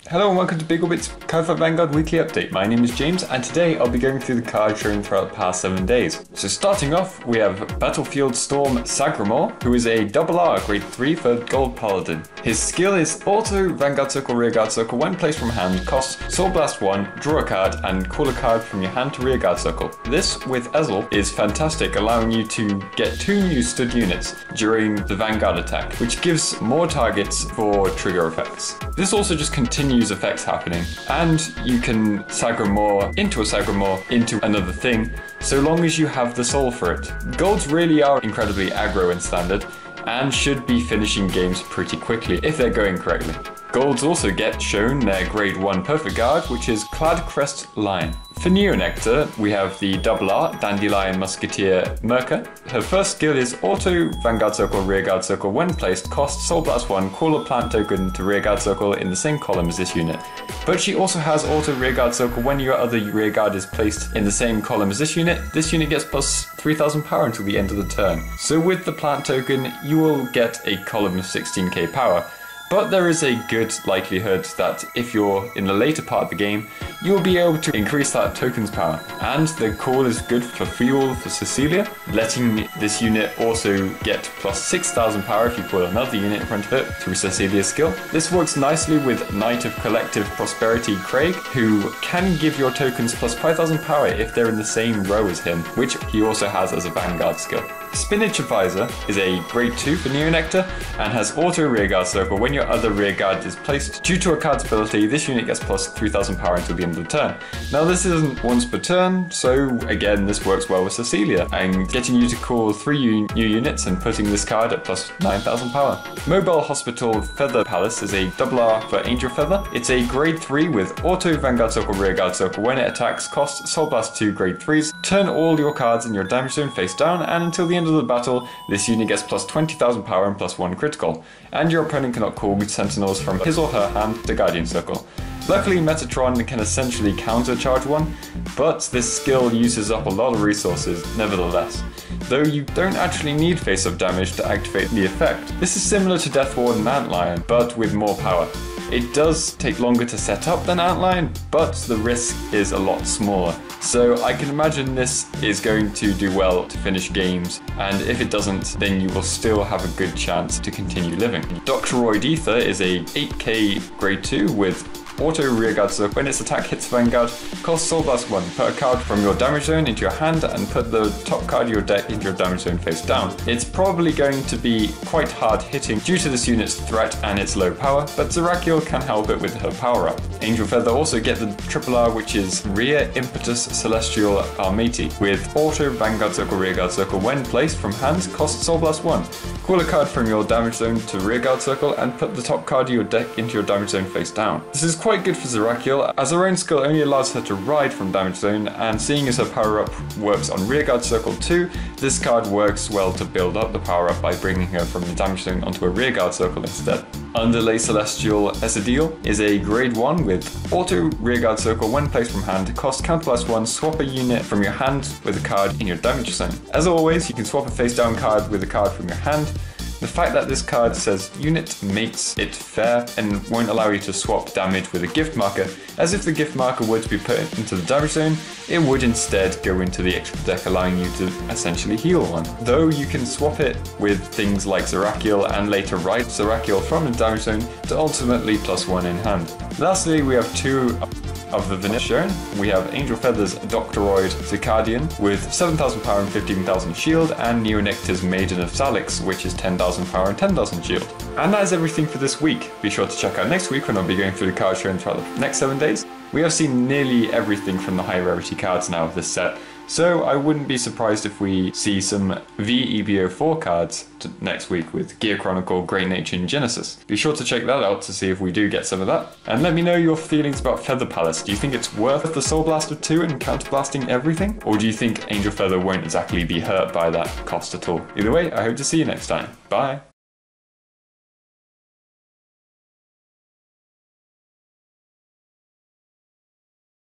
Hello and welcome to BigOrbit's Cardfight Vanguard weekly update. My name is James and today I'll be going through the cards shown throughout the past 7 days. So starting off, we have Battlefield Storm Sagramore, who is a RR grade 3 for Gold Paladin. His skill is Auto Vanguard Circle Rearguard Circle when placed from hand, costs Soul Blast 1, draw a card and call a card from your hand to Rearguard Circle. This with Ezel is fantastic, allowing you to get 2 new stud units during the Vanguard attack, which gives more targets for trigger effects. This also just continues effects happening, and you can Sagramore into another thing, so long as you have the soul for it. Golds really are incredibly aggro in standard, and should be finishing games pretty quickly if they're going correctly. Golds also get shown their grade 1 perfect guard, which is Clad Crest Lion. For Nectar, we have the RR Dandelion Musketeer Merca. Her first skill is Auto Vanguard Circle Rearguard Circle when placed, costs Soul Blast 1, call a plant token to Rearguard Circle in the same column as this unit. But she also has Auto Rearguard Circle when your other rearguard is placed in the same column as this unit. This unit gets plus 3000 power until the end of the turn. So with the plant token, you will get a column of 16k power. But there is a good likelihood that if you're in the later part of the game, you'll be able to increase that token's power. And the call is good for fuel for Cecilia, letting this unit also get plus 6000 power if you put another unit in front of it through Cecilia's skill. This works nicely with Knight of Collective Prosperity Craig, who can give your tokens plus 5000 power if they're in the same row as him, which he also has as a Vanguard skill. Spinach Advisor is a grade 2 for Nectar and has Auto Rearguard Circle when your other rearguard is placed. Due to a card's ability, this unit gets plus 3000 power until the end of the turn. Now this isn't once per turn, so again this works well with Cecilia and getting you to call 3 new units and putting this card at plus 9000 power. Mobile Hospital Feather Palace is a RR for Angel Feather. It's a grade 3 with Auto Vanguard Circle Rearguard Circle when it attacks, costs Soul Blast 2 grade 3s. Turn all your cards in your damage zone face down, and until the end of the battle, this unit gets plus 20,000 power and plus 1 critical, and your opponent cannot call sentinels from his or her hand to Guardian Circle. Luckily, Metatron can essentially counter charge 1, but this skill uses up a lot of resources nevertheless, though you don't actually need face-up damage to activate the effect. This is similar to Death Ward and Antlion, but with more power. It does take longer to set up than Antlion, but the risk is a lot smaller. So I can imagine this is going to do well to finish games, and if it doesn't, then you will still have a good chance to continue living. Doctoroid Ether is a 8k grade 2 with Auto Rearguard Circle. When its attack hits Vanguard, costs Soul Blast 1. Put a card from your damage zone into your hand and put the top card of your deck into your damage zone face down. It's probably going to be quite hard hitting due to this unit's threat and its low power, but Zerakiel can help it with her power up. Angel Feather also get the RR, which is Rear Impetus Celestial Armati with Auto Vanguard Circle Rearguard Circle when placed from hand, costs Soul Blast 1. Call a card from your damage zone to Rearguard Circle and put the top card of your deck into your damage zone face down. This is quite good for Zerakiel, as her own skill only allows her to ride from damage zone, and seeing as her power up works on Rearguard Circle too, this card works well to build up the power up by bringing her from the damage zone onto a Rearguard Circle instead. Underlay Celestial Esadil is a grade 1 with Auto Rearguard Circle when placed from hand, cost Counterblast 1, swap a unit from your hand with a card in your damage zone. As always, you can swap a face down card with a card from your hand. The fact that this card says unit makes it fair and won't allow you to swap damage with a gift marker, as if the gift marker were to be put into the damage zone, it would instead go into the extra deck, allowing you to essentially heal one. Though you can swap it with things like Zerakiel and later ride Zerakiel from the damage zone to ultimately plus 1 in hand. Lastly, we have 2 of the vanilla shown. We have Angel Feather's Doctoroid Zircadian with 7000 power and 15,000 shield, and Nectar's Maiden of Salix, which is 10,000 power and 10,000 shield. And that is everything for this week. Be sure to check out next week when I'll be going through the card shown throughout the next 7 days. We have seen nearly everything from the high rarity cards now of this set, so I wouldn't be surprised if we see some VEBO4 cards next week with Gear Chronicle, Great Nature and Genesis. Be sure to check that out to see if we do get some of that. And let me know your feelings about Feather Palace. Do you think it's worth the Soul Blast of 2 and counterblasting everything? Or do you think Angel Feather won't exactly be hurt by that cost at all? Either way, I hope to see you next time. Bye!